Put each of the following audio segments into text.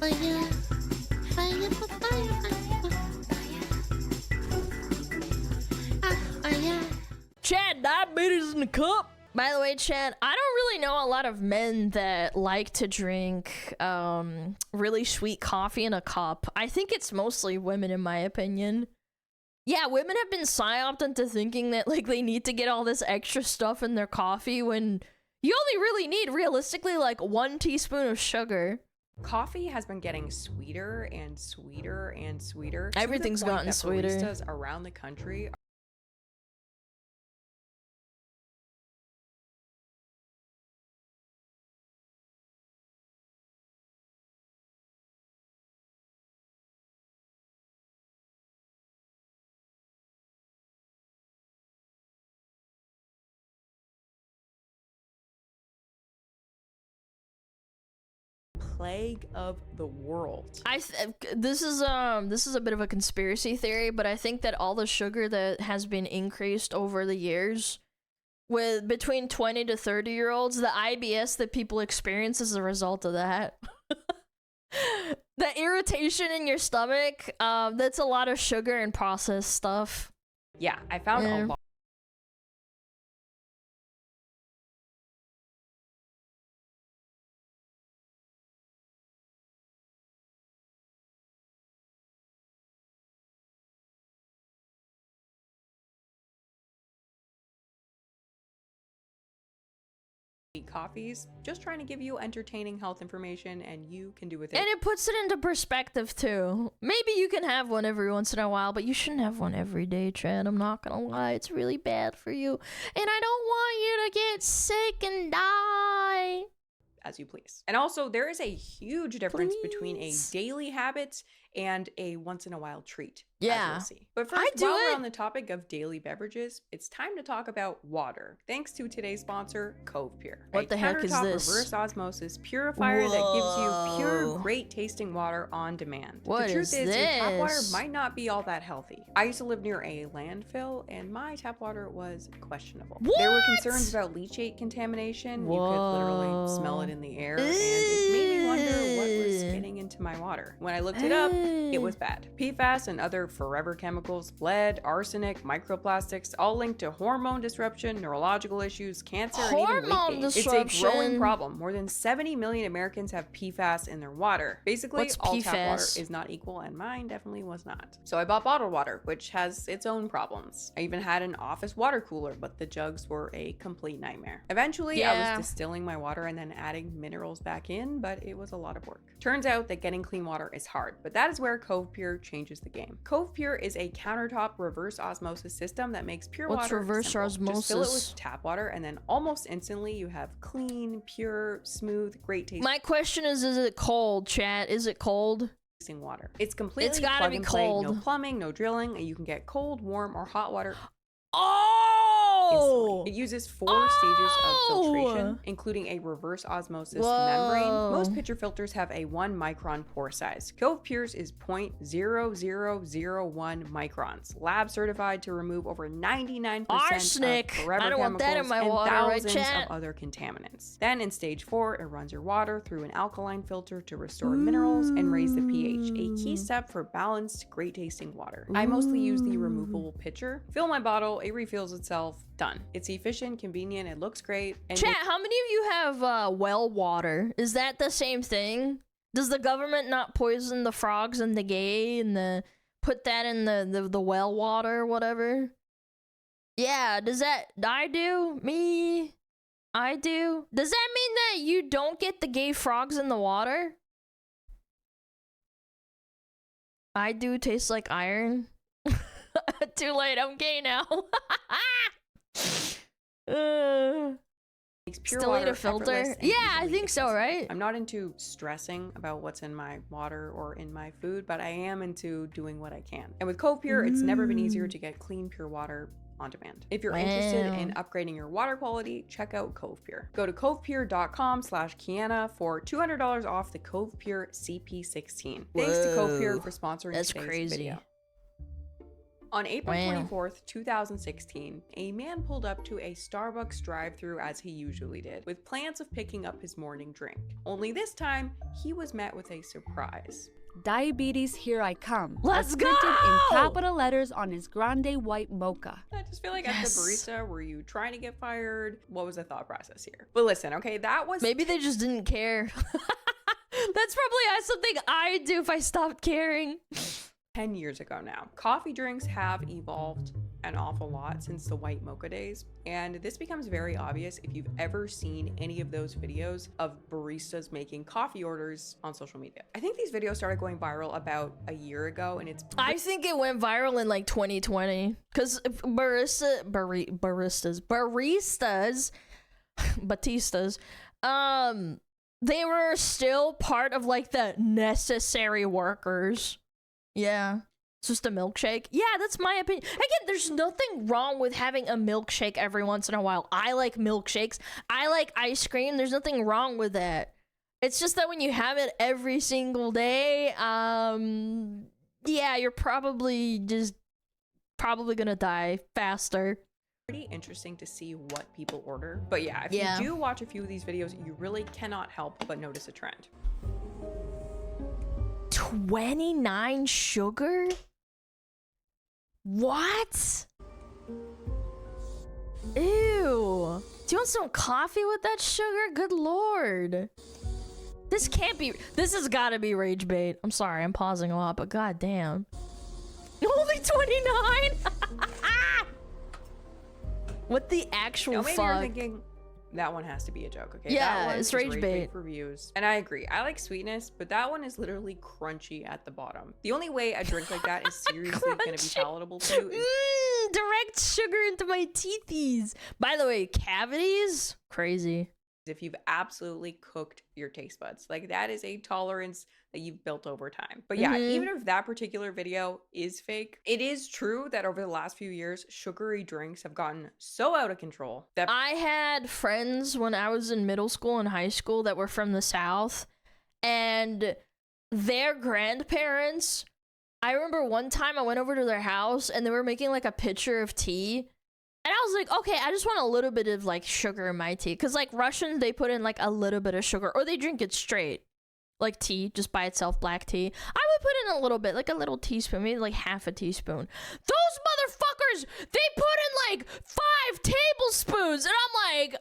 Fire, fire, fire. Chad, diabetes in the cup. By the way, Chad, I don't really know a lot of men that like to drink really sweet coffee in a cup. I think it's mostly women, in my opinion. Yeah, women have been psyoped into thinking that like they need to get all this extra stuff in their coffee when you only really need realistically like 1 teaspoon of sugar. Coffee has been getting sweeter and sweeter and sweeter. Everything's gotten sweeter. Baristas around the country plague of the world. This is a bit of a conspiracy theory, but I think that all the sugar that has been increased over the years with between 20 to 30-year-olds, the IBS that people experience as a result of that. The irritation in your stomach, that's a lot of sugar and processed stuff. Yeah, I found a lot. Coffees, just trying to give you entertaining health information, and you can do with it. And it puts it into perspective too. Maybe you can have one every once in a while, but you shouldn't have one every day, Chad. I'm not gonna lie, it's really bad for you. And I don't want you to get sick and die. As you please. And also, there is a huge difference between a daily habit and a once-in-a-while treat. Yeah. As you'll see. But first, while we're on the topic of daily beverages, it's time to talk about water. Thanks to today's sponsor, Cove Pure. What the heck is this? Reverse osmosis purifier that gives you pure, great-tasting water on demand. What the truth is, this? your tap water might not be all that healthy. I used to live near a landfill, and my tap water was questionable. What? There were concerns about leachate contamination. You could literally smell it in the air, and it made me wonder what was getting into my water. When I looked it up, it was bad. PFAS and other forever chemicals, lead, arsenic, microplastics, all linked to hormone disruption, neurological issues, cancer, and even weight gain. It's a growing problem. More than 70 million Americans have PFAS in their water. Basically, all tap water is not equal, and mine definitely was not. So I bought bottled water, which has its own problems. I even had an office water cooler, but the jugs were a complete nightmare. Eventually, I was distilling my water and then adding minerals back in, but it was a lot of work. Turns out that getting clean water is hard, but that is where Cove Pure changes the game. Cove Pure is a countertop reverse osmosis system that makes pure water simple. Reverse osmosis? Just fill it with tap water, and then almost instantly you have clean, pure, smooth, great taste. My question is it cold, chat? Is it cold? Water. It's completely it's gotta plug be and cold. play, no plumbing, no drilling, and you can get cold, warm, or hot water. Oh! It uses 4 stages of filtration, including a reverse osmosis membrane. Most pitcher filters have a 1 micron pore size. Cove Pure's is 0.0001 microns. Lab certified to remove over 99% arsenic. of forever I don't want that in my and water, right, thousands chat? of other contaminants. Then in stage 4, it runs your water through an alkaline filter to restore minerals and raise the pH, a key step for balanced, great tasting water. I mostly use the removable pitcher. Fill my bottle, it refills itself. Done. It's efficient, convenient, it looks great. And chat, how many of you have well water? Is that the same thing? Does the government not poison the frogs and the gay and put that in the well water or whatever? Yeah, does that... I do? Me? I do? Does that mean that you don't get the gay frogs in the water? I do taste like iron. Too late, I'm gay now. Still need a filter? Yeah, I think so, right? I'm not into stressing about what's in my water or in my food, but I am into doing what I can. And with Cove Pure, it's never been easier to get clean, pure water on demand. If you're interested in upgrading your water quality, check out Cove Pure. Go to covepure.com/Kiana for $200 off the Cove Pure CP16. Thanks to Cove Pure for sponsoring today's video. On April Wow. 24th, 2016, a man pulled up to a Starbucks drive-thru as he usually did, with plans of picking up his morning drink. Only this time, he was met with a surprise. Diabetes, here I come. Let's was printed go! in capital letters on his grande white mocha. I just feel like at the Yes. barista, were you trying to get fired? What was the thought process here? But listen, okay, that was Maybe they just didn't care. That's probably something I'd do if I stopped caring. 10 years ago now. Coffee drinks have evolved an awful lot since the white mocha days, and this becomes very obvious if you've ever seen any of those videos of baristas making coffee orders on social media. I think these videos started going viral about a year ago, and it's I think it went viral in like 2020 because baristas, they were still part of like the necessary workers. Yeah. It's just a milkshake. Yeah, that's my opinion. Again, there's nothing wrong with having a milkshake every once in a while. I like milkshakes. I like ice cream. There's nothing wrong with that. It's just that when you have it every single day, yeah, you're probably gonna die faster. pretty interesting to see what people order. But yeah, if Yeah. you do watch a few of these videos, you really cannot help but notice a trend. 29 sugar? What? Ew. Do you want some coffee with that sugar? Good lord. This can't be. This has got to be rage bait. I'm sorry, I'm pausing a lot, but goddamn. Only 29? What the actual Maybe fuck? you're thinking that one has to be a joke. Okay, Yeah, that one it's is rage bait. for views. And I agree. I like sweetness, but that one is literally crunchy at the bottom. The only way a drink like that is seriously going to be Crunchy. palatable to is Direct sugar into my teethies. By the way, cavities? Crazy. if you've absolutely cooked your taste buds. Like, that is a tolerance that you've built over time. But yeah, even if that particular video is fake, it is true that over the last few years, sugary drinks have gotten so out of control that I had friends when I was in middle school and high school that were from the South, and their grandparents, I remember one time I went over to their house and they were making like a pitcher of tea. And I was like, okay, I just want a little bit of like sugar in my tea. Because like Russians, they put in like a little bit of sugar or they drink it straight. Like tea, just by itself, black tea. I would put in a little bit, like a little teaspoon, maybe like half a teaspoon. Those motherfuckers, they put in like 5 tablespoons. And I'm like,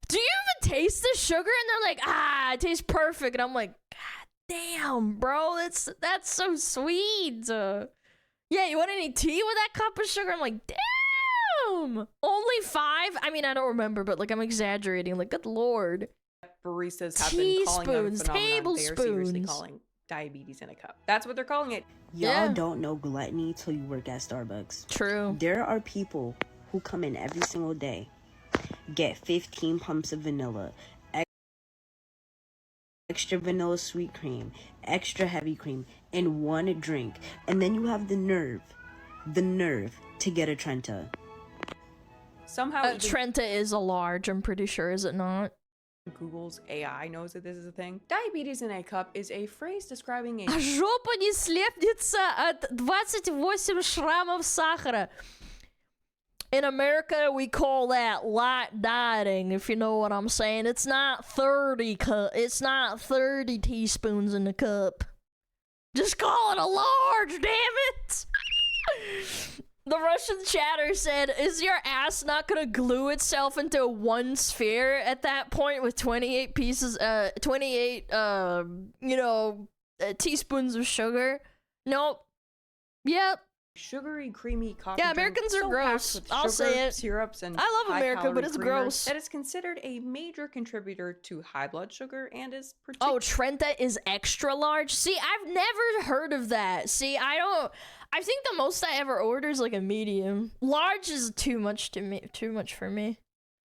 do you even taste the sugar? And they're like, it tastes perfect. And I'm like, God damn, bro, that's so sweet. Yeah, you want any tea with that cup of sugar? I'm like, damn. Only 5? I mean, I don't remember, but like I'm exaggerating. Like, good lord. baristas have been calling out a Teaspoons, phenomenon they are seriously tablespoons. calling diabetes in a cup. That's what they're calling it. Y'all Yeah. don't know gluttony till you work at Starbucks. True. There are people who come in every single day, get 15 pumps of vanilla, extra vanilla sweet cream, extra heavy cream in one drink, and then you have the nerve to get a Trenta. Somehow even Trenta is a large, I'm pretty sure, is it not? Google's AI knows that this is a thing. Diabetes in a cup is a phrase describing a Жопа не слепнется от 28 шрамов сахара. In America, we call that light dieting, if you know what I'm saying. It's not 30 teaspoons in the cup. Just call it a large, damn it! The Russian chatter said, is your ass not gonna glue itself into one sphere at that point with 28 teaspoons of sugar? Nope. Yep. sugary, creamy coffee Yeah, drink Americans are so gross. packed with I'll sugar, say it. syrups, and I love America, but high-calorie it's creamers gross. that is considered a major contributor to high blood sugar and is Oh, Trenta is extra large? See, I've never heard of that. See, I think the most I ever order is like a medium. Large is too much for me.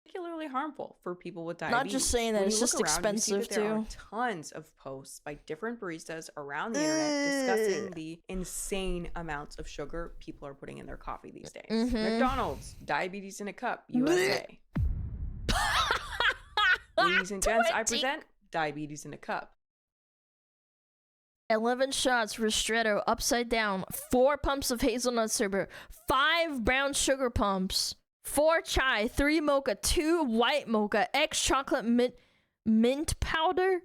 particularly harmful for people with diabetes. Not just saying that, When it's you look just around, you see that expensive, there are too. tons of posts by different baristas around the internet discussing the insane amounts of sugar people are putting in their coffee these days. McDonald's, diabetes in a cup, USA. Ladies and gents, I 20. present diabetes in a cup. 11 shots ristretto upside down, 4 pumps of hazelnut syrup, 5 brown sugar pumps, 4 chai, 3 mocha, 2 white mocha, X chocolate mint powder,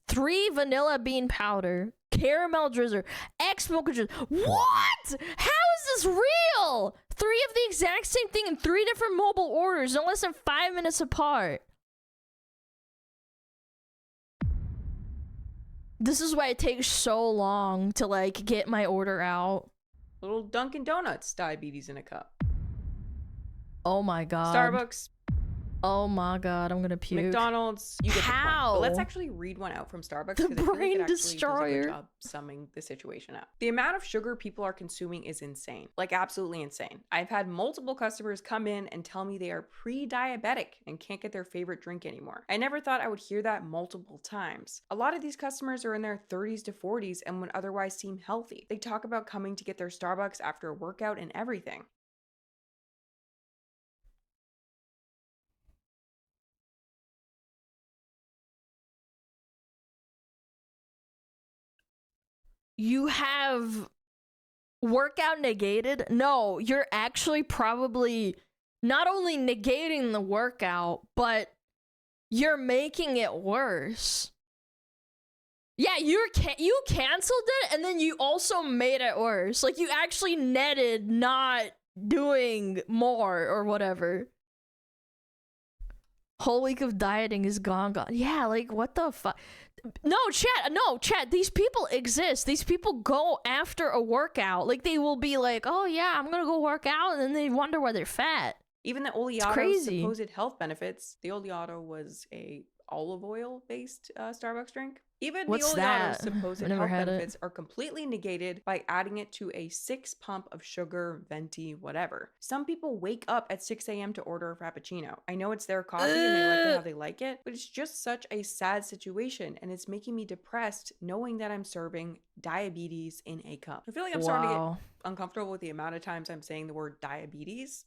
3 vanilla bean powder, caramel drizzle, X mocha drizzle. What? How is this real? 3 of the exact same thing in 3 different mobile orders, no less than 5 minutes apart. This is why it takes so long to like get my order out. Little Dunkin' Donuts diabetes in a cup. Oh my god. Starbucks. Oh my god, I'm gonna puke. McDonald's. You get the point. How? But let's actually read one out from Starbucks. The 'cause I feel like brain it actually destroyer. does a good job summing the situation up. The amount of sugar people are consuming is insane. Like absolutely insane. I've had multiple customers come in and tell me they are pre-diabetic and can't get their favorite drink anymore. I never thought I would hear that multiple times. A lot of these customers are in their 30s to 40s and would otherwise seem healthy. They talk about coming to get their Starbucks after a workout and everything. You have workout negated? No, you're actually probably not only negating the workout, but you're making it worse. Yeah, you canceled it, and then you also made it worse. Like, you actually netted not doing more or whatever. Whole week of dieting is gone. Yeah, like, what the fuck? No, chat, these people exist. These people go after a workout. Like, they will be like, oh yeah, I'm gonna go work out, and then they wonder why they're fat. Even the Oleato's supposed health benefits. The Oleato was a olive oil based Starbucks drink. Even What's the Oleato's that? supposed I've never health had it. benefits are completely negated by adding it to a 6 pump of sugar, venti, whatever. Some people wake up at 6 a.m. to order a Frappuccino. I know it's their coffee and they like it how they like it, but it's just such a sad situation, and it's making me depressed knowing that I'm serving diabetes in a cup. I feel like I'm starting to get uncomfortable with the amount of times I'm saying the word diabetes.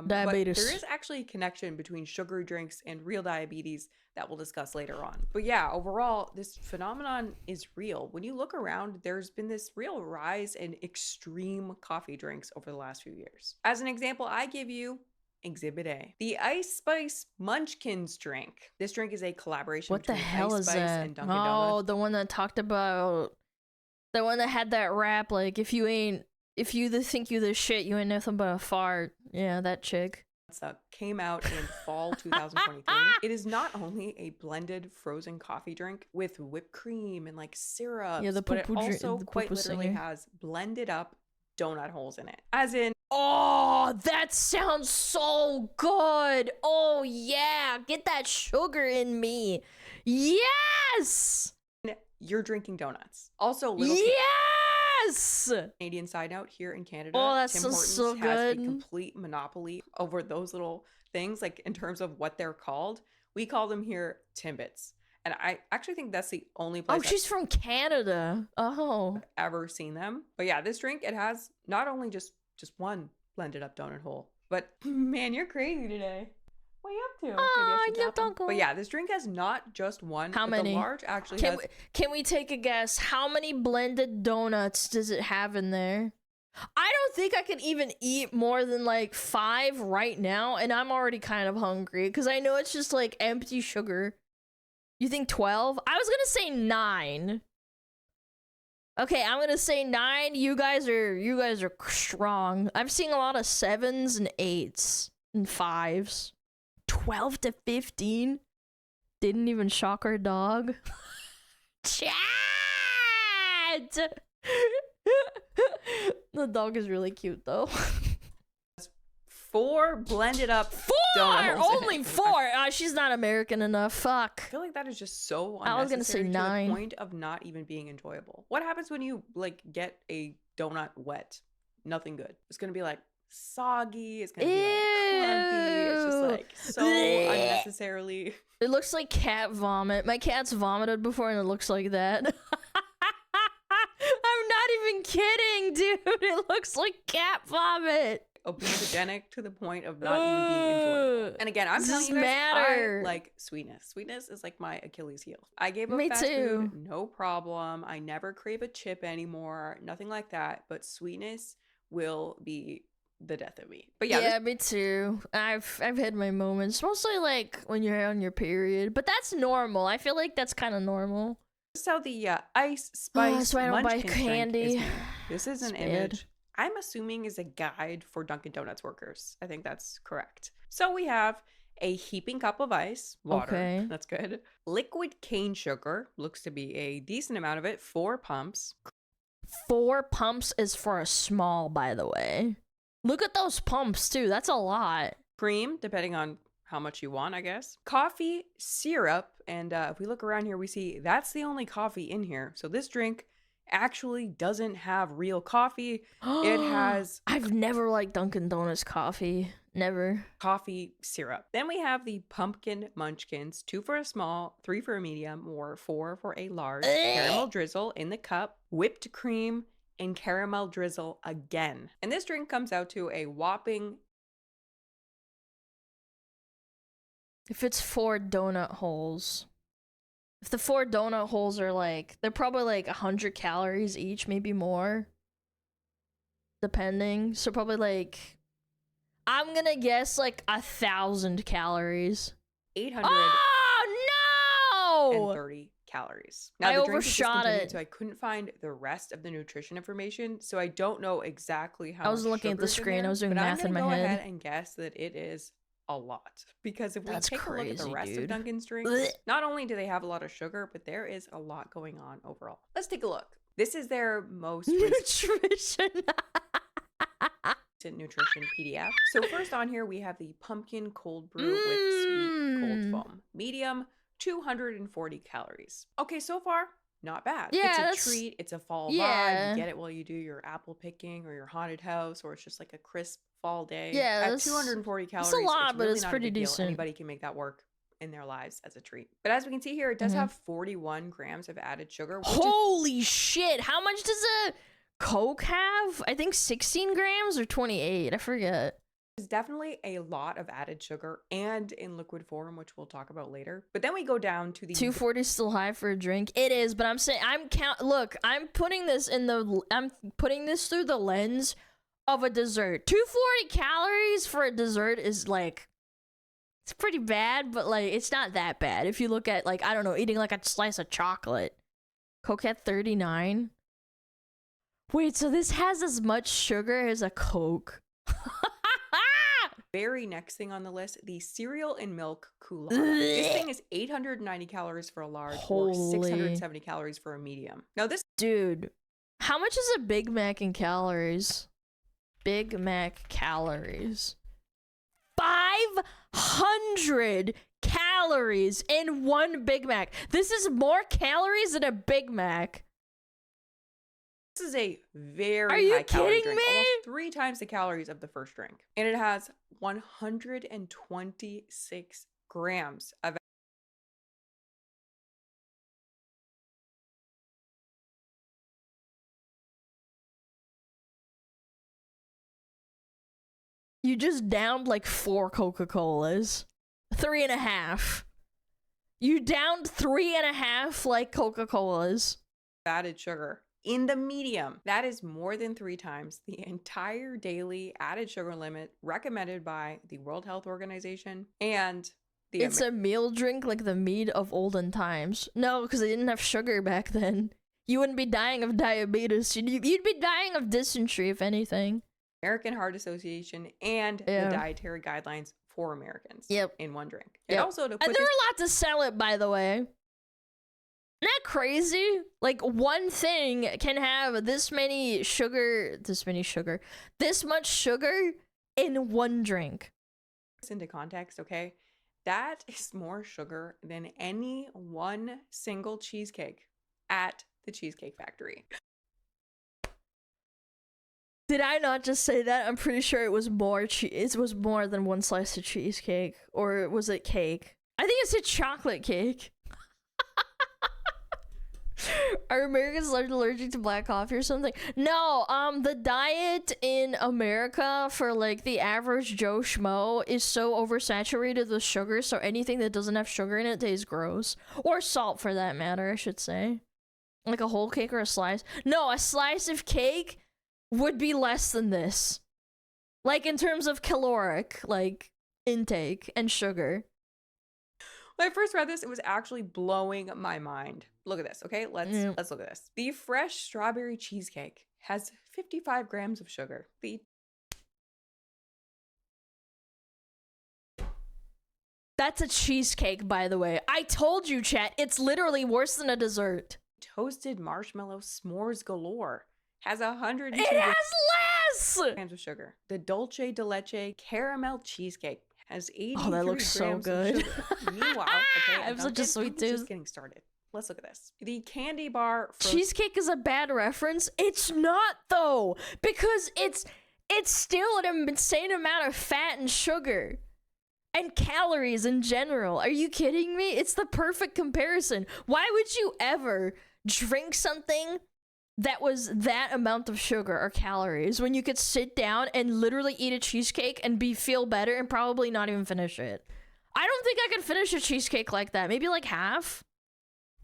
Diabetes. But there is actually a connection between sugary drinks and real diabetes that we'll discuss later on. But yeah, overall, this phenomenon is real. When you look around, there's been this real rise in extreme coffee drinks over the last few years. As an example, I give you Exhibit A, the Ice Spice Munchkins drink. This drink is a collaboration What the between hell Ice is Spice that? and Dunkin' Oh, Donuts. the one that talked about, the one that had that rap, like, if you think you the shit, you ain't nothing but a fart. Yeah, that chick. Came out in fall 2023. It is not only a blended frozen coffee drink with whipped cream and like syrup, Yeah, the but it poo-poo also the quite poo-poo literally singer. has blended up donut holes in it. As in, Oh, that sounds so good. Oh yeah, get that sugar in me. Yes. you're drinking donuts. Also, little Yes. Canadian side note, here in Canada, Oh, that Tim sounds Hortons so has a good. complete monopoly over those little things, like in terms of what they're called. We call them here Timbits. And I actually think that's the only place Oh, she's from Canada. Oh. I've ever seen them. But yeah, this drink, it has not only just one blended up donut hole, but man, you're crazy today. What are you up to? Maybe I should you tap 'em. don't go. But yeah, this drink has not just one. How but many? The large actually Can has. can we take a guess? How many blended donuts does it have in there? I don't think I can even eat more than like 5 right now, and I'm already kind of hungry because I know it's just like empty sugar. You think 12? I was gonna say 9. Okay, I'm gonna say 9. You guys are strong. I'm seeing a lot of 7s and 8s and 5s. 12 to 15? Didn't even shock our dog. Chat! The dog is really cute though. 4 blended up 4! donut holes in Only it. 4! She's not American enough. Fuck. I feel like that is just so unnecessary I was gonna say 9. to the point of not even being enjoyable. What happens when you like get a donut wet? Nothing good. It's gonna be like soggy. It's gonna be like clumpy. It's just like so Blech. unnecessarily. It looks like cat vomit. My cat's vomited before and it looks like that. I'm not even kidding. dude. It looks like cat vomit. Obesogenic to the point of not even being enjoyable. And again, I'm Does telling this you guys, matter? I like sweetness. Sweetness is like my Achilles heel. I gave up Me fast too. food, no problem. I never crave a chip anymore, nothing like that. But sweetness will be the death of me. But yeah, me too. I've had my moments, mostly like when you're on your period, but that's normal. I feel like that's kind of normal. this is how the ice spice so I don't buy munchkin drink is candy. made. This is an It's bad. image I'm assuming is a guide for Dunkin' Donuts workers. I think that's correct. So we have a heaping cup of ice, water, Okay. that's good. Liquid cane sugar, looks to be a decent amount of it, 4 pumps. 4 pumps is for a small, by the way. Look at those pumps too. That's a lot. Cream, depending on how much you want, I guess. Coffee, syrup, and if we look around here, we see that's the only coffee in here. So this drink actually doesn't have real coffee. It has I've never liked Dunkin' Donuts coffee. Never. coffee syrup. Then we have the pumpkin munchkins, 2 for a small, 3 for a medium, or 4 for a large. Caramel drizzle in the cup, whipped cream, and caramel drizzle again. And this drink comes out to a whopping If it's 4 donut holes. If the 4 donut holes are like, they're probably like 100 calories each, maybe more. Depending. So probably like, I'm gonna guess like 1,000 calories. 830 Oh no! calories. I the drink is overshot discontinued, it. So I couldn't find the rest of the nutrition information. So I don't know exactly how I was much looking at the sugar's in screen. I there, was doing but math I'm in gonna my go head. ahead and guess that it is a lot. Because if we That's take a look at the crazy, rest dude. of Dunkin's drinks, Blech. not only do they have a lot of sugar, but there is a lot going on overall. Let's take a look. This is their most Nutrition. recent nutrition PDF. So first on here, we have the pumpkin cold brew with sweet cold Mm. foam. Medium, 240 calories. Okay, so far, not bad. Yeah, it's a that's- treat. It's a fall yeah. vibe. You get it while you do your apple picking or your haunted house, or it's just like a crisp fall day. Yeah, At that's- 240 calories, a lot, but really it's not a pretty big deal. decent. Anybody can make that work in their lives as a treat. But as we can see here, it does Mhm. have 41 grams of added sugar, which is Holy shit! How much does a Coke have? I think 16 grams or 28. I forget. is definitely a lot of added sugar and in liquid form, which we'll talk about later. But then we go down to the 240 is still high for a drink. It is, but I'm saying look, I'm putting this through the lens of a dessert. 240 calories for a dessert is like, it's pretty bad, but like it's not that bad. If you look at like, I don't know, eating like a slice of chocolate. Coke at 39. Wait, so this has as much sugar as a Coke. very next thing on the list, the cereal and milk Kulana. This thing is 890 calories for a large or Holy. 670 calories for a medium. Now this Dude, how much is a Big Mac in calories? Big Mac calories. 500 calories in one Big Mac. This is more calories than a Big Mac. is a very Are you high calorie kidding drink, me? almost 3 times the calories of the first drink. And it has 126 grams of You just downed like 4 Coca-Colas. 3.5. You downed 3.5 like Coca-Colas. added sugar in the medium. That is more than 3 times the entire daily added sugar limit recommended by the World Health Organization and the It's a meal drink like the mead of olden times. No, because they didn't have sugar back then. You wouldn't be dying of diabetes. You'd be dying of dysentery, if anything. American Heart Association and Yeah. the dietary guidelines for Americans. Yep. In one drink. And Yep. also to And put they're this allowed to sell it, by the way. Isn't that crazy? Like, one thing can have this much sugar in one drink. into context, okay? That is more sugar than any one single cheesecake at the Cheesecake Factory. Did I not just say that? I'm pretty sure it was more it was more than one slice of cheesecake. Or was it cake? I think it's a chocolate cake. Are Americans allergic to black coffee or something? No, the diet in America for like the average Joe Schmo is so oversaturated with sugar, so anything that doesn't have sugar in it tastes gross. Or salt for that matter, I should say. Like a whole cake or a slice. No, a slice of cake would be less than this. Like in terms of caloric, like, intake and sugar. When I first read this, it was actually blowing my mind. Look at this, okay? Let's look at this. The fresh strawberry cheesecake has 55 grams of sugar. That's a cheesecake, by the way. I told you, chat. It's literally worse than a dessert. Toasted marshmallow s'mores galore has 102 It has less! grams of sugar. The dulce de leche caramel cheesecake has 83 Oh, that looks so grams good. of sugar. Meanwhile, okay, I'm such a sweet just tooth. getting started. Let's look at this. The candy bar Cheesecake is a bad reference. It's not, though, because it's still an insane amount of fat and sugar. And calories in general. Are you kidding me? It's the perfect comparison. Why would you ever drink something that was that amount of sugar or calories when you could sit down and literally eat a cheesecake and feel better and probably not even finish it? I don't think I could finish a cheesecake like that. Maybe like half.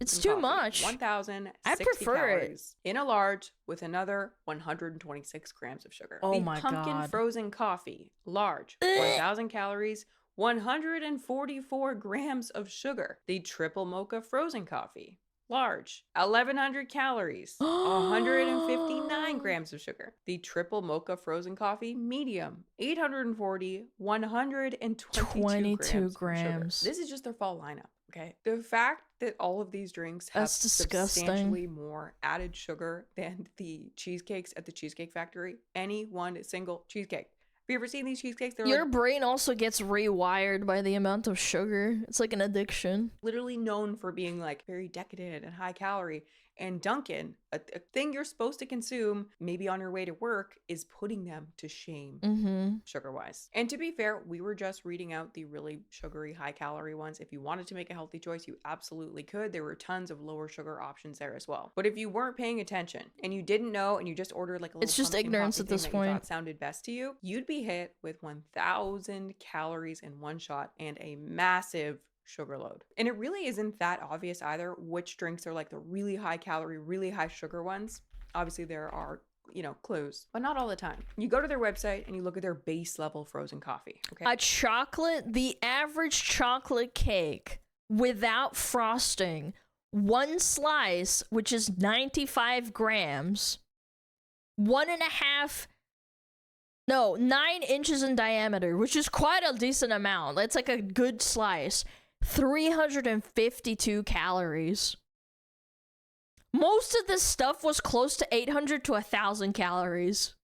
It's too much. 1,060 I prefer calories in a large with another 126 grams of sugar. Oh the my pumpkin God. frozen coffee, large, 1,000 calories, 144 grams of sugar. The triple mocha frozen coffee, large, 1,100 calories, 159 grams of sugar. The triple mocha frozen coffee, medium, 840, 122 grams. Of sugar. This is just their fall lineup, okay? The fact that all of these drinks have That's disgusting. substantially more added sugar than the cheesecakes at the Cheesecake Factory, any one single cheesecake. Have you ever seen these cheesecakes? They're Your like brain also gets rewired by the amount of sugar. It's like an addiction. literally known for being like very decadent and high calorie. And Dunkin, a thing you're supposed to consume maybe on your way to work, is putting them to shame sugar wise. And to be fair, we were just reading out the really sugary, high calorie ones. If you wanted to make a healthy choice, you absolutely could. There were tons of lower sugar options there as well. But if you weren't paying attention and you didn't know and you just ordered like a little It's just pumpkin ignorance coffee at this thing that you point. thought sounded best to you, you'd be hit with 1,000 calories in one shot and a massive sugar load. And it really isn't that obvious either which drinks are like the really high calorie, really high sugar ones. Obviously there are, clues, but not all the time. You go to their website and you look at their base level frozen coffee, okay? The average chocolate cake without frosting, one slice, which is 95 grams, 9 inches in diameter, which is quite a decent amount. That's like a good slice. 352 calories. Most of this stuff was close to 800 to 1,000 calories.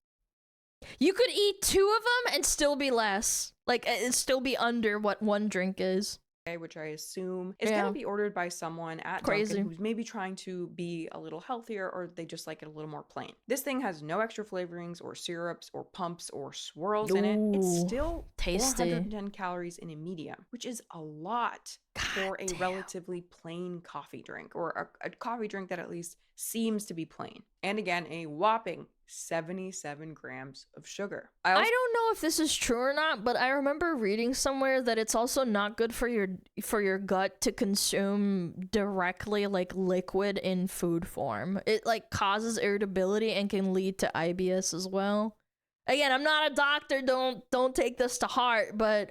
You could eat 2 of them and still be less. Like, it'd still be under what one drink is. Which I assume is going to be ordered by someone at Crazy. Dunkin' who's maybe trying to be a little healthier, or they just like it a little more plain. This thing has no extra flavorings or syrups or pumps or swirls in it. It's Ooh, still tasty. 410 calories in a medium, which is a lot for a relatively plain coffee drink, or a coffee drink that at least seems to be plain. And again, a whopping 77 grams of sugar. I don't know if this is true or not, but I remember reading somewhere that it's also not good for your gut to consume directly like liquid in food form. It like causes irritability and can lead to IBS as well. Again, I'm not a doctor, don't take this to heart, but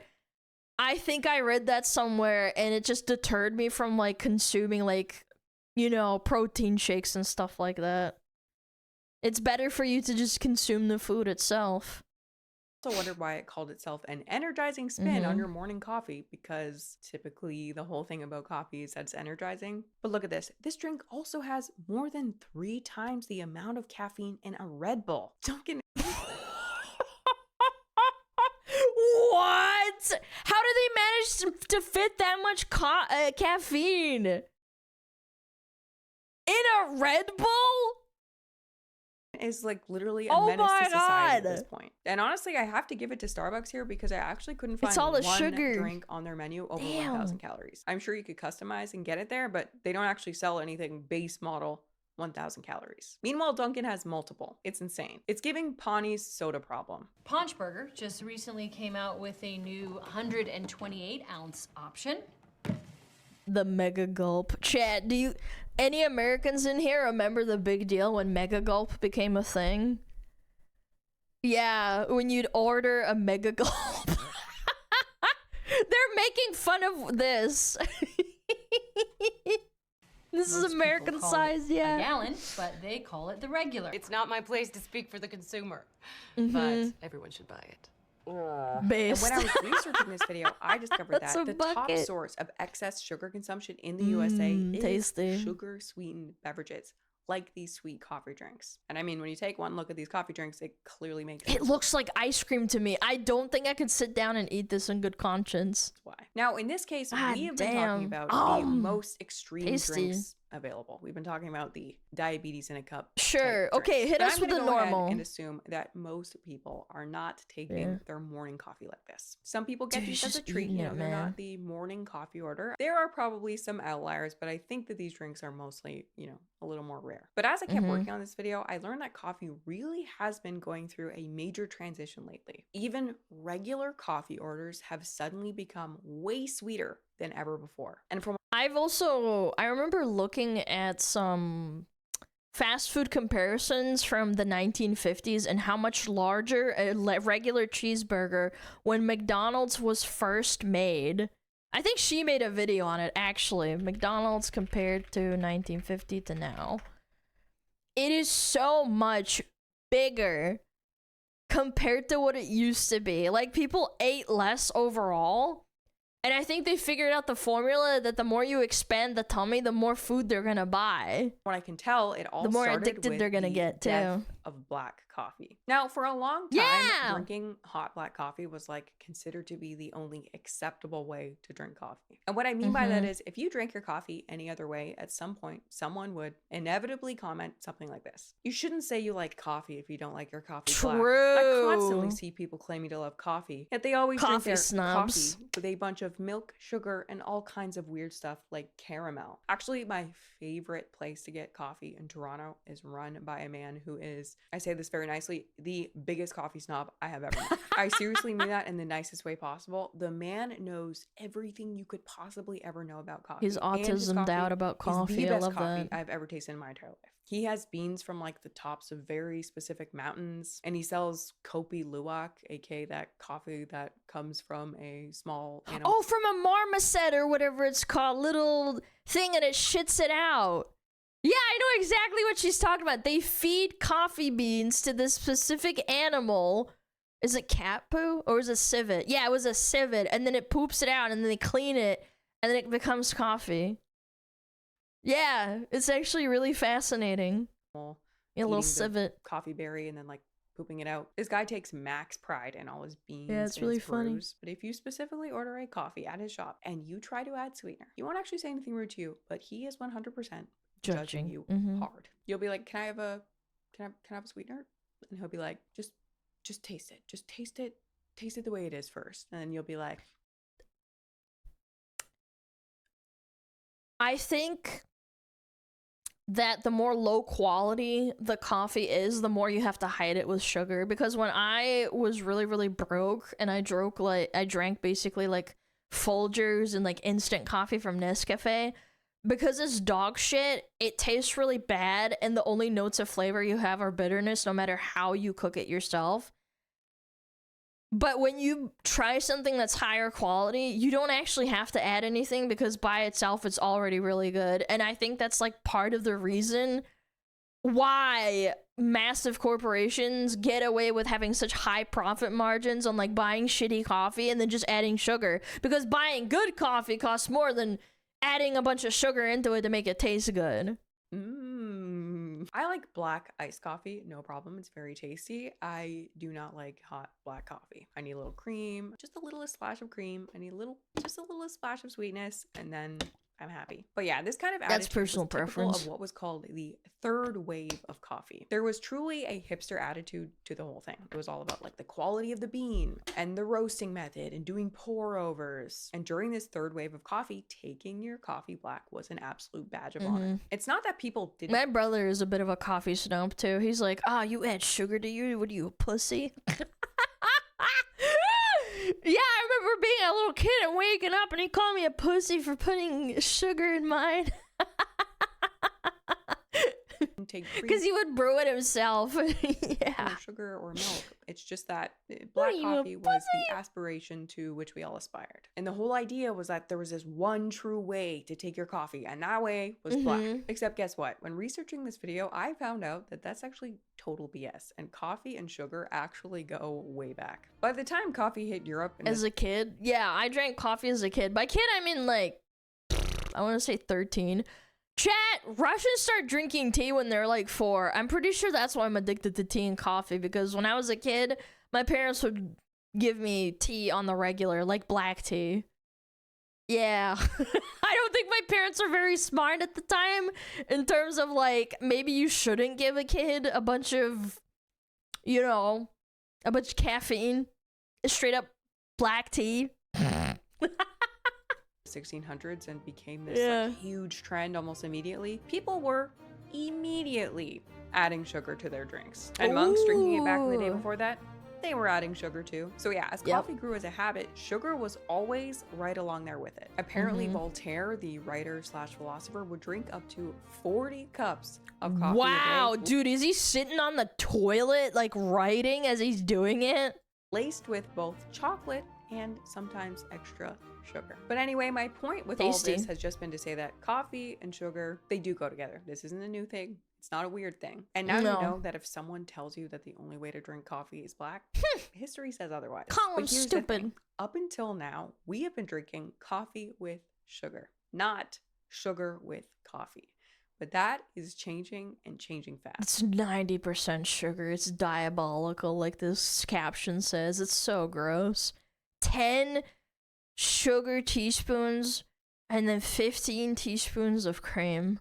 I think I read that somewhere and it just deterred me from like consuming like, protein shakes and stuff like that. It's better for you to just consume the food itself. I also wondered why it called itself an energizing spin on your morning coffee, because typically the whole thing about coffee is that it's energizing. But look at this. This drink also has more than 3 times the amount of caffeine in a Red Bull. Dunkin'. What? How do they manage to fit that much caffeine in a Red Bull? Is like literally a Oh menace my to society at God. this point. And honestly, I have to give it to Starbucks here because I actually couldn't find It's all the one sugar. drink on their menu over Damn. 1,000 calories. I'm sure you could customize and get it there, but they don't actually sell anything base model 1,000 calories. Meanwhile, Dunkin has multiple. It's insane. It's giving Pawnee's soda problem. Paunchburger just recently came out with a new 128-ounce option. The mega gulp. Chad, any Americans in here remember the big deal when mega gulp became a thing? Yeah, when you'd order a mega gulp. They're making fun of this. This is Most American people call size, it yeah. a gallon, but they call it the regular. It's not my place to speak for the consumer, Mm-hmm. but everyone should buy it. And Based. when I was researching this video, I discovered That's that a the top bucket. source of excess sugar consumption in the USA is tasty. sugar-sweetened beverages, like these sweet coffee drinks. And I mean, when you take one look at these coffee drinks, it clearly makes sense. It looks like ice cream to me. I don't think I could sit down and eat this in good conscience. Why. Now, in this case, God we have been damn. talking about the most extreme tasty. drinks available. We've been talking about the diabetes in a cup. Sure. type Okay, drinks. hit And us I'm with gonna the go ahead normal. and assume that most people are not taking Yeah. their morning coffee like this. Some people get Dude, these as a just treat. eating You know, it, they're man. not the morning coffee order. There are probably some outliers, but I think that these drinks are mostly, you know, a little more rare. But as I kept working on this video, I learned that coffee really has been going through a major transition lately. Even regular coffee orders have suddenly become way sweeter than ever before. And from I remember looking at some fast food comparisons from the 1950s and how much larger a regular cheeseburger when McDonald's was first made. I think she made a video on it, actually. McDonald's compared to 1950 to now. It is so much bigger compared to what it used to be. Like, people ate less overall. And I think they figured out the formula that the more you expand the tummy, the more food they're gonna buy. what I can tell, it all The more started addicted with they're gonna the get, too. death of black coffee. Now, for a long time, Yeah! drinking hot black coffee was like considered to be the only acceptable way to drink coffee. And what I mean by that is, if you drank your coffee any other way, at some point, someone would inevitably comment something like this: "You shouldn't say you like coffee if you don't like your coffee black." I constantly True. see people claiming to love coffee, yet they always Coffee drink their snobs. coffee with a bunch of milk, sugar, and all kinds of weird stuff like caramel. Actually, my favorite place to get coffee in Toronto is run by a man who is, I say this very nicely, the biggest coffee snob I have ever met. I seriously mean that in the nicest way possible. The man knows everything you could possibly ever know about coffee. He's And his autismed out about is coffee. the I best love coffee that. I've ever tasted in my entire life. He has beans from like the tops of very specific mountains, and he sells Kopi Luwak, aka that coffee that comes from a small animal. Oh, from a marmoset or whatever it's called, little thing, and it shits it out. Yeah, I know exactly what she's talking about. They feed coffee beans to this specific animal. Is it cat poo or is it civet? Yeah, it was a civet, and then it poops it out, and then they clean it, and then it becomes coffee. Yeah, it's actually really fascinating. Yeah, a little eating the civet. coffee berry and then like pooping it out. This guy takes max pride in all his beans. it's and really his funny. brews. But if you specifically order a coffee at his shop and you try to add sweetener, he won't actually say anything rude to you, but he is 100% judging you hard. You'll be like, "Can I have a sweetener?" And he'll be like, just taste it. Just taste it. Taste it the way it is first. And then you'll be like, I think that the more low quality the coffee is, the more you have to hide it with sugar. Because when I was really, really broke and I drank basically like Folgers and like instant coffee from Nescafe, because it's dog shit, it tastes really bad, and the only notes of flavor you have are bitterness, no matter how you cook it yourself. But when you try something that's higher quality, you don't actually have to add anything, because by itself it's already really good. And I think that's like part of the reason why massive corporations get away with having such high profit margins on like buying shitty coffee and then just adding sugar, because buying good coffee costs more than adding a bunch of sugar into it to make it taste good. I like black iced coffee, no problem. It's very tasty. I do not like hot black coffee. I need a little cream, just a little splash of cream. I need just a little splash of sweetness, and then I'm happy. But yeah, this kind of That's attitude was personal typical preference. of what was called the third wave of coffee. There was truly a hipster attitude to the whole thing. It was all about like the quality of the bean and the roasting method and doing pour overs. And during this third wave of coffee, taking your coffee black was an absolute badge of honor. It's not that people didn't. My brother is a bit of a coffee snob too. He's like, you add sugar to you? What are you, a pussy? Yeah, I remember being a little kid and waking up and he called me a pussy for putting sugar in mine. Because he would brew it himself. Yeah. Or sugar or milk. It's just that black coffee was the aspiration to which we all aspired. And the whole idea was that there was this one true way to take your coffee, and that way was black. Except guess what? When researching this video, I found out that that's actually total BS, and coffee and sugar actually go way back. By the time coffee hit Europe as a kid, yeah, I drank coffee as a kid. By kid, I mean like, I want to say 13. Chat, Russians start drinking tea when they're like 4. I'm pretty sure that's why I'm addicted to tea and coffee, because when I was a kid, my parents would give me tea on the regular, like black tea. Yeah. I don't think my parents are very smart at the time in terms of like, maybe you shouldn't give a kid a bunch of, you know, a bunch of caffeine. Straight up black tea. 1600s and became this like, huge trend almost immediately. People were immediately adding sugar to their drinks. And monks drinking it back in the day before that, they were adding sugar too. So yeah, as coffee grew as a habit, sugar was always right along there with it. Apparently Voltaire, the writer slash philosopher, would drink up to 40 cups of coffee a day. Dude, is he sitting on the toilet like writing as he's doing it? Laced with both chocolate and sometimes extra sugar. But anyway, my point with all this has just been to say that coffee and sugar, they do go together. This isn't a new thing. It's not a weird thing. And now you know that if someone tells you that the only way to drink coffee is black, history says otherwise. Call them stupid. Up until now, we have been drinking coffee with sugar, not sugar with coffee. But that is changing and changing fast. It's 90% sugar. It's diabolical, like this caption says. It's so gross. 10 sugar teaspoons and then 15 teaspoons of cream.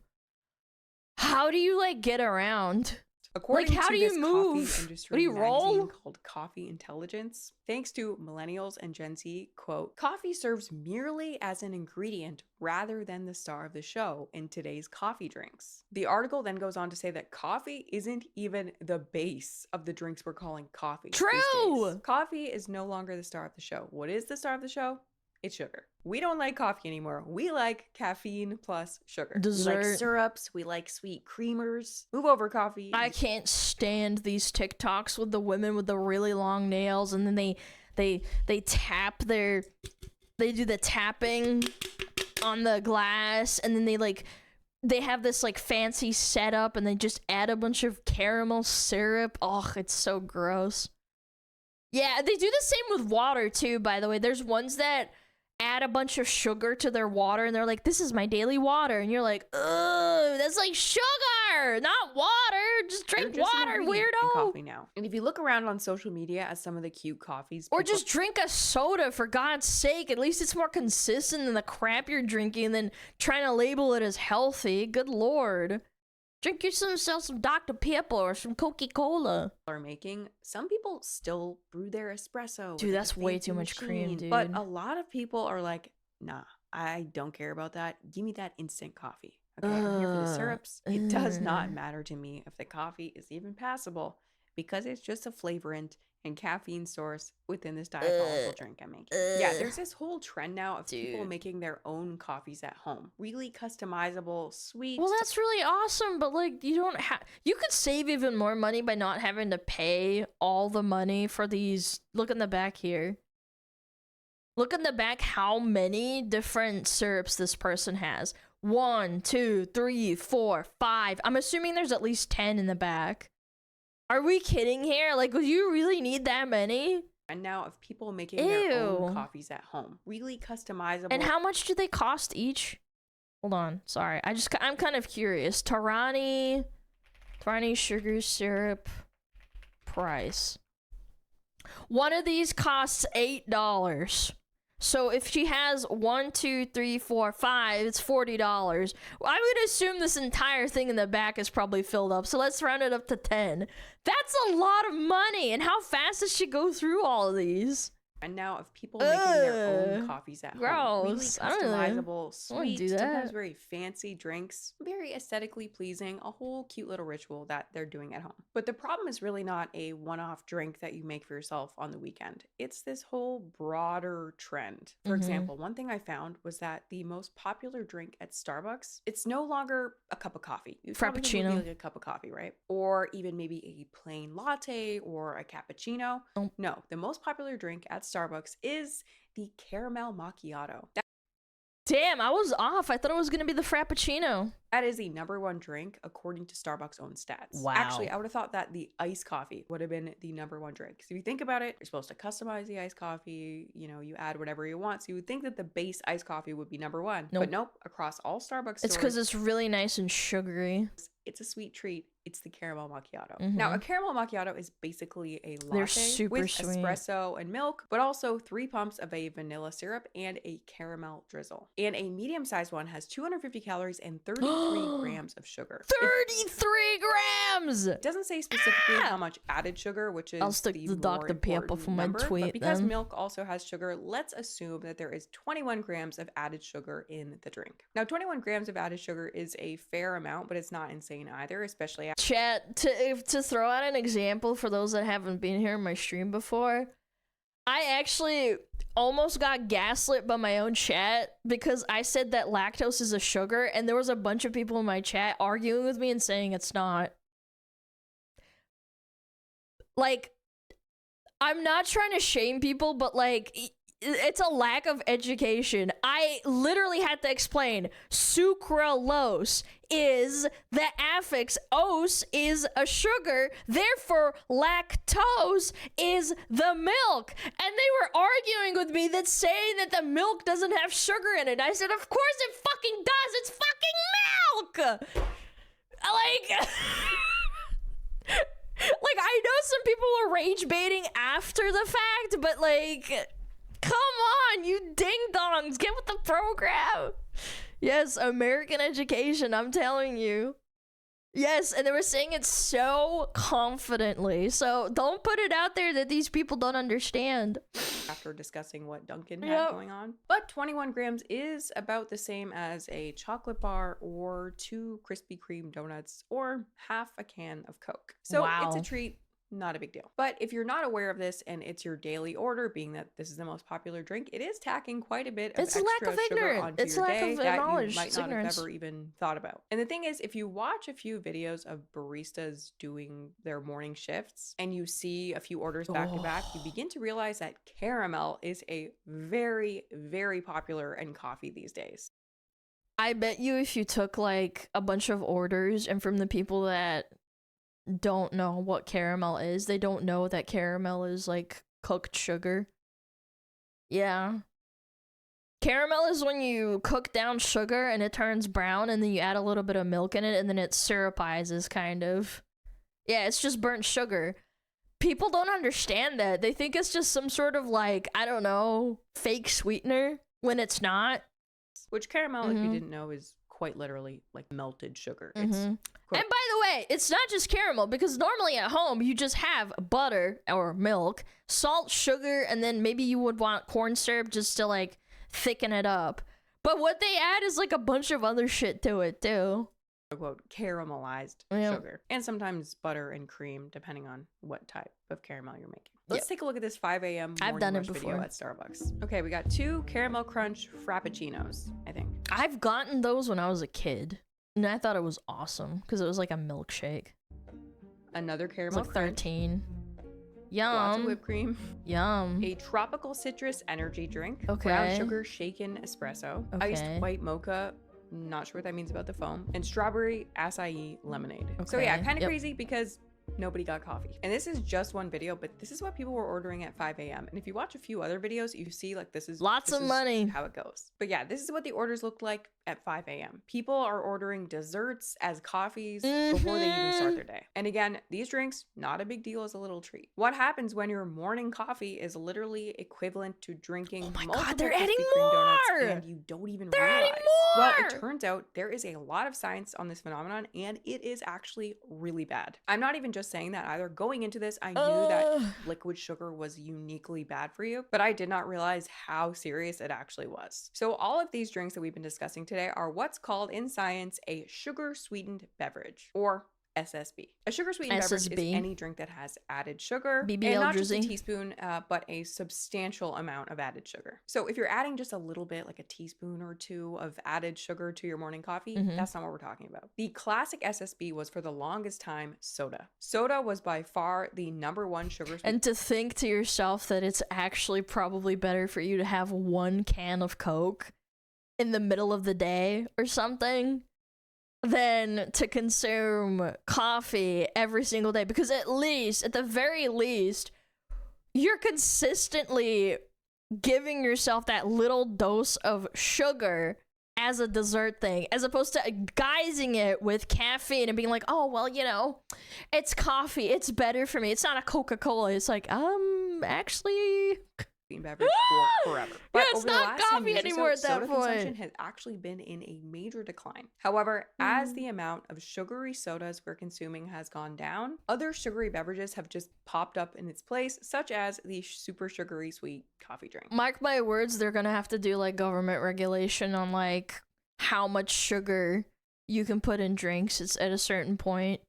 How do you like get around? According like, how to do this you move? coffee industry What do you roll? called Coffee Intelligence, thanks to millennials and Gen Z, quote, coffee serves merely as an ingredient rather than the star of the show in today's coffee drinks. The article then goes on to say that coffee isn't even the base of the drinks we're calling coffee. True! Coffee is no longer the star of the show. What is the star of the show? It's sugar. We don't like coffee anymore. We like caffeine plus sugar. Dessert. We like syrups. We like sweet creamers. Move over, coffee. I can't stand these TikToks with the women with the really long nails, and then they tap their, they do the tapping on the glass, and then they have this like fancy setup, and they just add a bunch of caramel syrup. Oh, it's so gross. Yeah, they do the same with water too, by the way. There's ones that add a bunch of sugar to their water, and they're like, this is my daily water, and you're like, ugh, that's like sugar, not water. Just drink water, weirdo. Coffee now. And if you look around on social media at some of the cute coffees, or just drink a soda, for God's sake. At least it's more consistent than the crap you're drinking than trying to label it as healthy. Good Lord. Drink yourself some Dr. Pepper or some Coca-Cola. Are making. Some people still brew their espresso. Dude, that's way too much cream, dude. But a lot of people are like, nah, I don't care about that. Give me that instant coffee. Okay, I'm here for the syrups. It does not matter to me if the coffee is even passable, because it's just a flavorant and caffeine source within this diabolical drink I'm making. Yeah, there's this whole trend now of people making their own coffees at home. Really customizable, sweet. Well, that's really awesome, but like, you don't have, you could save even more money by not having to pay all the money for these. Look in the back here. Look in the back how many different syrups this person has. 1, 2, 3, 4, 5. I'm assuming there's at least 10 in the back. Are we kidding here? Like, would you really need that many? And now of people making their own coffees at home. Really customizable. And how much do they cost each? Hold on. Sorry. I'm kind of curious. Tarani sugar syrup price. One of these costs $8. So if she has 1, 2, 3, 4, 5, it's $40. I would assume this entire thing in the back is probably filled up. So let's round it up to 10. That's a lot of money. And how fast does she go through all of these? And now of people making their own coffees at home. Gross. Really customizable, sweet, do that. sometimes very fancy drinks. Very aesthetically pleasing. A whole cute little ritual that they're doing at home. But the problem is really not a one-off drink that you make for yourself on the weekend. It's this whole broader trend. For example, one thing I found was that the most popular drink at Starbucks, it's no longer a cup of coffee. You probably think it would be like a cup of coffee, right? Or even maybe a plain latte or a cappuccino. No, the most popular drink at Starbucks is the caramel macchiato. Damn, I was off. I thought it was going to be the Frappuccino. That is the #1 drink according to Starbucks' own stats. Wow. Actually, I would have thought that the iced coffee would have been the #1 drink. So if you think about it, you're supposed to customize the iced coffee. You know, you add whatever you want. So you would think that the base iced coffee would be #1. Nope. But nope, across all Starbucks stores, It's because it's really nice and sugary. it's a sweet treat. It's the caramel macchiato. Now, a caramel macchiato is basically a latte They're super with sweet. espresso and milk, but also 3 pumps of a vanilla syrup and a caramel drizzle. And a medium-sized one has 250 calories and 33 grams of sugar. 33 grams! It doesn't say specifically how much added sugar, which is I'll stick the the Dr. more Pepper important for my number, tweet, but because then. milk also has sugar, let's assume that there is 21 grams of added sugar in the drink. Now, 21 grams of added sugar is a fair amount, but it's not insane either, especially after Chat, to throw out an example for those that haven't been here in my stream before, I actually almost got gaslit by my own chat because I said that lactose is a sugar, and there was a bunch of people in my chat arguing with me and saying it's not. Like, I'm not trying to shame people, but like, it's a lack of education. I literally had to explain sucralose is the affix, ose is a sugar, therefore lactose is the milk. And they were arguing with me that saying that the milk doesn't have sugar in it. I said, of course it fucking does, it's fucking milk! Like... Like, I know some people were rage baiting after the fact, but like... Come on, you ding-dongs, get with the program. Yes, American education, I'm telling you. Yes, and they were saying it so confidently. So don't put it out there that these people don't understand. After discussing what Dunkin had going on. But 21 grams is about the same as a chocolate bar or 2 Krispy Kreme donuts or half a can of Coke. So it's a treat. Not a big deal. But if you're not aware of this and it's your daily order, being that this is the most popular drink, it is tacking quite a bit of extra sugar onto your day that you might not have ever even thought about. And the thing is, if you watch a few videos of baristas doing their morning shifts and you see a few orders back to back, you begin to realize that caramel is a very, very popular in coffee these days. I bet you if you took like a bunch of orders and from the people that don't know what caramel is, they don't know that caramel is like cooked sugar. Yeah. Caramel is when you cook down sugar and it turns brown and then you add a little bit of milk in it and then it syrupizes kind of. Yeah, it's just burnt sugar. People don't understand that. They think it's just some sort of like, I don't know, fake sweetener when it's not. Which caramel, if you didn't know, is quite literally like melted sugar. It's and by the way, it's not just caramel because normally at home you just have butter or milk, salt, sugar, and then maybe you would want corn syrup just to like thicken it up. But what they add is like a bunch of other shit to it too. Quote, caramelized sugar. And sometimes butter and cream, depending on what type of caramel you're making. Let's take a look at this 5 a.m. morning rush video at Starbucks. Okay, we got 2 caramel crunch frappuccinos, I think. I've gotten those when I was a kid. And I thought it was awesome because it was like a milkshake. Another caramel It's like crunch. 13. Yum. Lots of whipped cream. Yum. A tropical citrus energy drink. Okay. Brown sugar shaken espresso. Iced white mocha. Not sure what that means about the foam. And strawberry acai lemonade. So yeah, kind of crazy because nobody got coffee. And this is just one video, but this is what people were ordering at 5 a.m. And if you watch a few other videos, you see like this is money. How it goes. But yeah, this is what the orders looked like at 5 a.m. People are ordering desserts as coffees before they even start their day. And again, these drinks, not a big deal as a little treat. What happens when your morning coffee is literally equivalent to drinking multiple they're Krispy adding Kreme donuts more! and you don't even They're adding realize? Well, it more! turns out there is a lot of science on this phenomenon and it is actually really bad. I'm not even just saying that either. Going into this, I knew that liquid sugar was uniquely bad for you, but I did not realize how serious it actually was. So all of these drinks that we've been discussing today are what's called in science a sugar sweetened beverage, or SSB. A sugar sweetened beverage is any drink that has added sugar, and not just a teaspoon, but a substantial amount of added sugar. So if you're adding just a little bit, like a teaspoon or two of added sugar to your morning coffee, that's not what we're talking about. The classic SSB was for the longest time soda. Soda was by far the #1 sugar. And to think to yourself that it's actually probably better for you to have one can of Coke in the middle of the day or something than to consume coffee every single day, because at the very least, you're consistently giving yourself that little dose of sugar as a dessert thing, as opposed to guising it with caffeine and being like, oh, well, you know, it's coffee, it's better for me, it's not a Coca-Cola. It's like, actually... beverage for forever. But yeah, it's over the not last 10 coffee years anymore or so, at that soda point. consumption has actually been in a major decline. However, as the amount of sugary sodas we're consuming has gone down, other sugary beverages have just popped up in its place, such as the super sugary sweet coffee drink. Mark my words, they're gonna have to do like government regulation on like how much sugar you can put in drinks. It's at a certain point.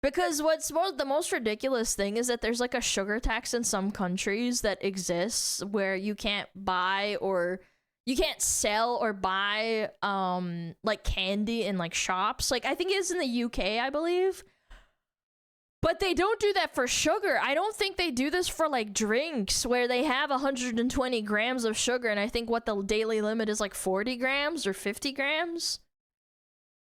Because the most ridiculous thing is that there's like a sugar tax in some countries that exists where you can't buy or you can't sell or buy like candy in like shops. Like I think it's in the UK, I believe. But they don't do that for sugar. I don't think they do this for like drinks where they have 120 grams of sugar, and I think what the daily limit is like 40 grams or 50 grams.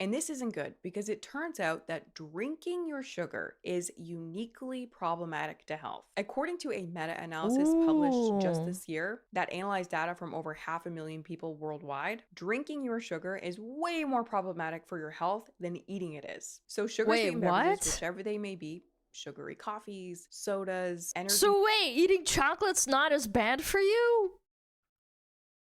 And this isn't good because it turns out that drinking your sugar is uniquely problematic to health. According to a meta-analysis published just this year that analyzed data from over 500,000 people worldwide, drinking your sugar is way more problematic for your health than eating it is. So sugar-sweetened beverages, whichever they may be, sugary coffees, sodas, energy... So wait, eating chocolate's not as bad for you?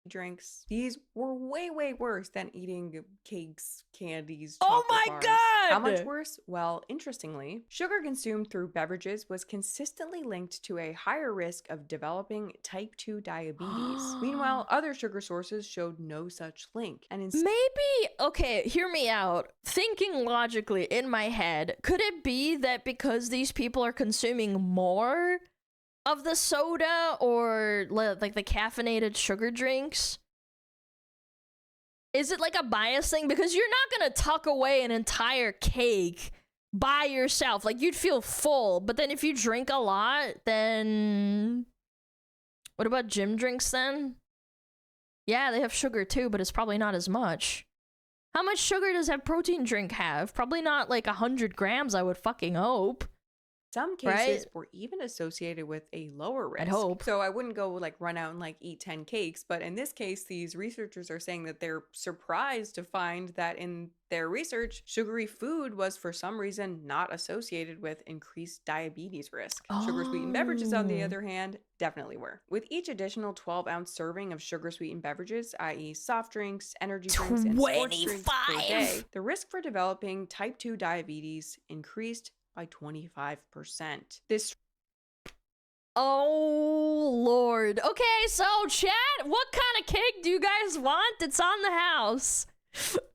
Drinks, these were way worse than eating cakes, candies, oh chocolate my bars. god! How much worse? Well, interestingly, sugar consumed through beverages was consistently linked to a higher risk of developing type 2 diabetes. Meanwhile, other sugar sources showed no such link. And maybe, okay, hear me out. Thinking logically in my head, could it be that because these people are consuming more of the soda or like the caffeinated sugar drinks, is it like a bias thing? Because you're not gonna tuck away an entire cake by yourself. Like, you'd feel full, but then if you drink a lot, then what about gym drinks then? Yeah, they have sugar too, but it's probably not as much. How much sugar does a protein drink have? Probably not like 100 grams, I would fucking hope. Some cases were even associated with a lower risk. I'd hope. So I wouldn't go like run out and like eat 10 cakes, but in this case, these researchers are saying that they're surprised to find that in their research, sugary food was for some reason not associated with increased diabetes risk. Sugar-sweetened beverages, on the other hand, definitely were. With each additional 12-ounce serving of sugar-sweetened beverages, i.e. soft drinks, energy drinks, and sports drinks per day, the risk for developing type 2 diabetes increased by 25%. Oh, Lord. Okay, so, chat, what kind of cake do you guys want? It's on the house.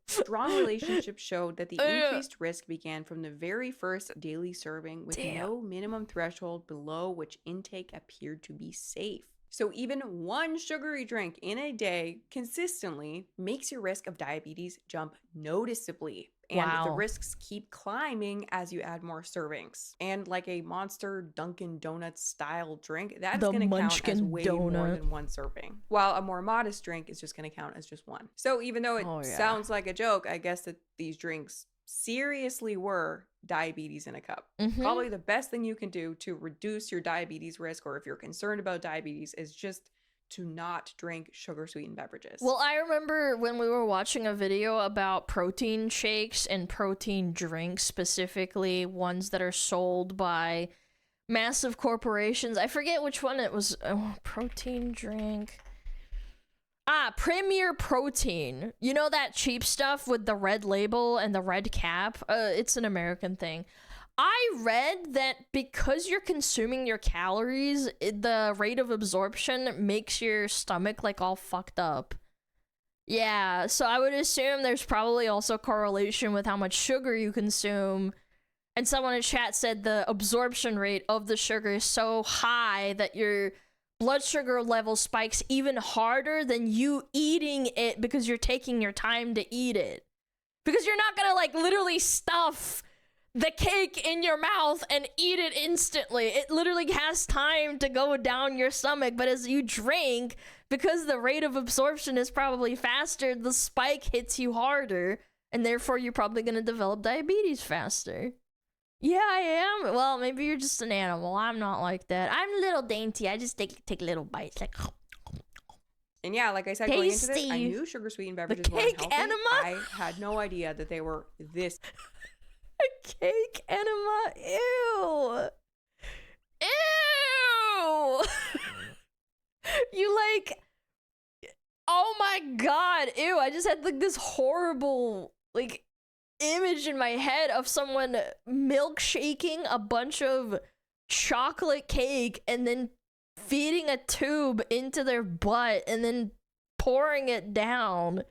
Strong relationships showed that the increased risk began from the very first daily serving with no minimum threshold below which intake appeared to be safe. So even one sugary drink in a day consistently makes your risk of diabetes jump noticeably. And the risks keep climbing as you add more servings. And like a monster Dunkin Donuts style drink, that is going to count as way more than one serving. While a more modest drink is just going to count as just one. So even though it sounds like a joke, I guess that these drinks seriously were diabetes in a cup. Probably the best thing you can do to reduce your diabetes risk, or if you're concerned about diabetes, is just to not drink sugar-sweetened beverages. Well, I remember when we were watching a video about protein shakes and protein drinks, specifically ones that are sold by massive corporations. I forget which one it was. Oh, protein drink. Premier Protein. You know that cheap stuff with the red label and the red cap? It's an American thing. I read that because you're consuming your calories, the rate of absorption makes your stomach like all fucked up. Yeah, so I would assume there's probably also correlation with how much sugar you consume. And someone in chat said the absorption rate of the sugar is so high that your blood sugar level spikes even harder than you eating it because you're taking your time to eat it. Because you're not gonna like literally stuff the cake in your mouth and eat it instantly. It literally has time to go down your stomach, but as you drink, because the rate of absorption is probably faster, the spike hits you harder, and therefore you're probably gonna develop diabetes faster. Yeah, I am. Well, maybe you're just an animal. I'm not like that. I'm a little dainty. I just take little bites, like. And yeah, like I said, going into this, I Tasty. knew sugar-sweetened beverages were cake unhealthy. enema? I had no idea that they were this. A cake enema. Ew. Ew. You like. Oh my god. Ew. I just had like this horrible like image in my head of someone milkshaking a bunch of chocolate cake and then feeding a tube into their butt and then pouring it down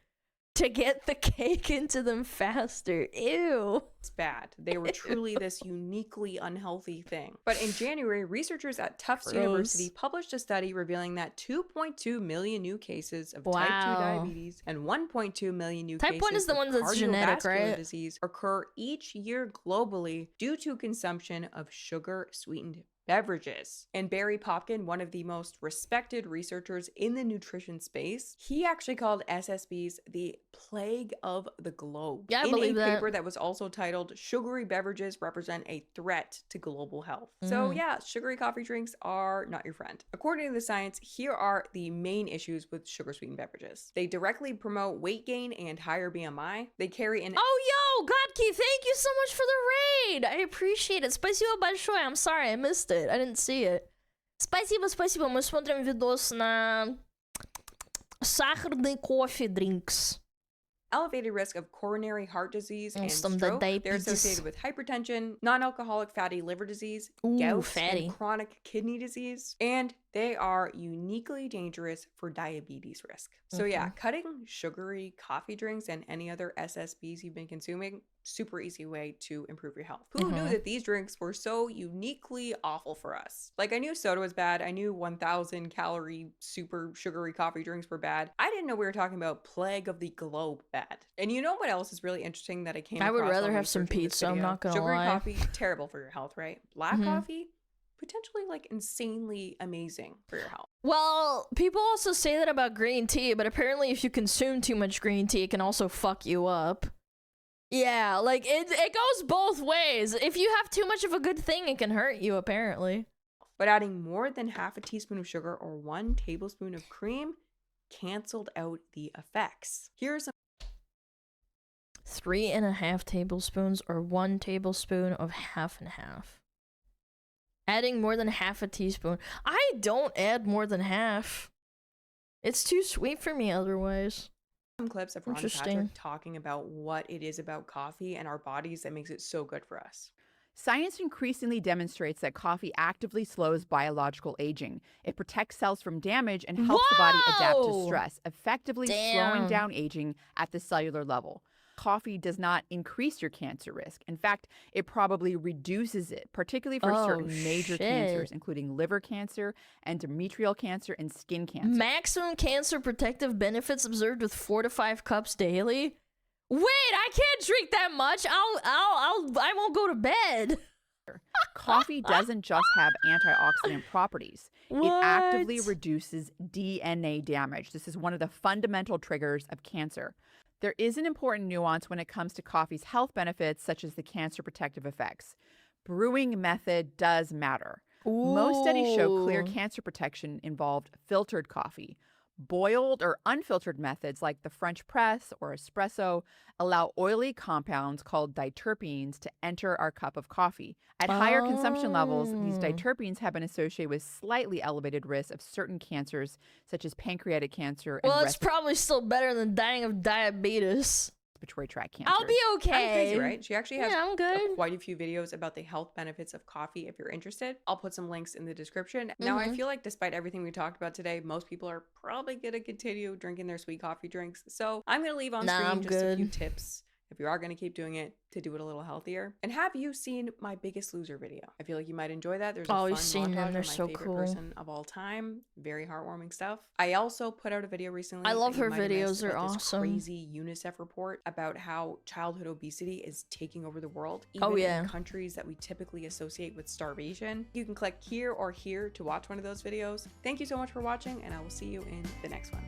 to get the cake into them faster. Ew. It's bad. They were truly this uniquely unhealthy thing. But in January, researchers at Tufts Gross. University published a study revealing that 2.2 million new cases of type 2 Wow. diabetes and 1.2 million new Type cases 1 is the of one that's genetic, cardiovascular right? disease occur each year globally due to consumption of sugar-sweetened beverages. And Barry Popkin, one of the most respected researchers in the nutrition space, he actually called SSBs the plague of the globe. Yeah, I in believe a that. paper that was also titled "Sugary Beverages Represent a Threat to Global Health." So yeah, sugary coffee drinks are not your friend. According to the science, here are the main issues with sugar-sweetened beverages. They directly promote weight gain and higher BMI. They carry an Oh, yo, Godkey, thank you so much for the raid. I appreciate it. Спасибо большое. I'm sorry, I missed it. I didn't see it. Спасибо. Мы смотрим видос на сахарный кофе drinks. elevated risk of coronary heart disease and Some stroke. They're diabetes. associated with hypertension, non-alcoholic fatty liver disease, Ooh, gout, fatty. and chronic kidney disease. And they are uniquely dangerous for diabetes risk. So yeah, cutting sugary coffee drinks and any other SSBs you've been consuming, super easy way to improve your health. Who knew that these drinks were so uniquely awful for us? Like, I knew soda was bad. I knew 1,000 calorie super sugary coffee drinks were bad. I didn't know we were talking about plague of the globe bad. And you know what else is really interesting that I came I would across rather while have some researching this pizza, I'm video? not gonna Sugary lie. coffee, terrible for your health, right? Black coffee, potentially like insanely amazing for your health. Well, people also say that about green tea, but apparently if you consume too much green tea, it can also fuck you up. Yeah, like it goes both ways. If you have too much of a good thing, it can hurt you, apparently. But adding more than half a teaspoon of sugar or 1 tablespoon of cream canceled out the effects. Here's some 3.5 tablespoons or 1 tablespoon of half and half. Adding more than half a teaspoon. I don't add more than half. It's too sweet for me otherwise. clips of Ron Interesting. Patrick talking about what it is about coffee and our bodies that makes it so good for us. Science increasingly demonstrates that coffee actively slows biological aging. It protects cells from damage and helps the body adapt to Whoa! stress, effectively Damn. slowing down aging at the cellular level. Coffee does not increase your cancer risk. In fact, it probably reduces it, particularly for certain major cancers, including liver cancer, endometrial cancer, and skin cancer. Maximum cancer protective benefits observed with 4 to 5 cups daily. Wait, I can't drink that much. I won't go to bed. Coffee doesn't just have antioxidant properties. It actively What? reduces DNA damage. This is one of the fundamental triggers of cancer. There is an important nuance when it comes to coffee's health benefits, such as the cancer protective effects. Brewing method does matter. Most studies show clear Ooh. cancer protection involved filtered coffee. Boiled or unfiltered methods like the French press or espresso allow oily compounds called diterpenes to enter our cup of coffee. At higher consumption levels, these Oh. diterpenes have been associated with slightly elevated risks of certain cancers, such as pancreatic cancer and Well, it's probably still better than dying of diabetes. respiratory tract cancer. I'll be okay. I'm crazy, right? She actually has Yeah, I'm good. quite a few videos about the health benefits of coffee if you're interested. I'll put some links in the description. Now, I feel like despite everything we talked about today, most people are probably going to continue drinking their sweet coffee drinks. So I'm going to leave on Nah, screen I'm just a few good. tips if you are going to keep doing it to do it a little healthier. And have you seen my Biggest Loser video? I feel like you might enjoy that. There's a Oh, fun you've seen montage them. of They're my so favorite cool. person of all time. Very heartwarming stuff. I also put out a video recently. I love that you her might have missed videos. They're about this awesome. Crazy UNICEF report about how childhood obesity is taking over the world, even Oh, yeah. in countries that we typically associate with starvation. You can click here or here to watch one of those videos. Thank you so much for watching, and I will see you in the next one.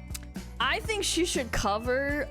I think she should cover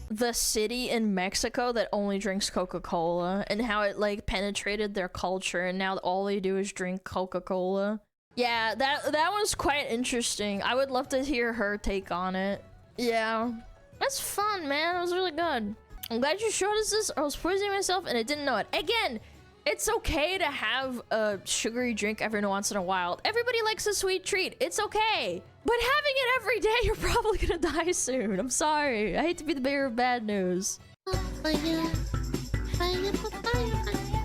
the city in Mexico that only drinks Coca-Cola and how it like penetrated their culture and now all they do is drink Coca-Cola. Yeah, that was quite interesting. I would love to hear her take on it. Yeah. That's fun, man. It was really good. I'm glad you showed us this. I was poisoning myself and I didn't know it. Again, it's okay to have a sugary drink every once in a while. Everybody likes a sweet treat. It's okay. But having it every day, you're probably gonna die soon. I'm sorry. I hate to be the bearer of bad news. Fire, fire, fire, fire.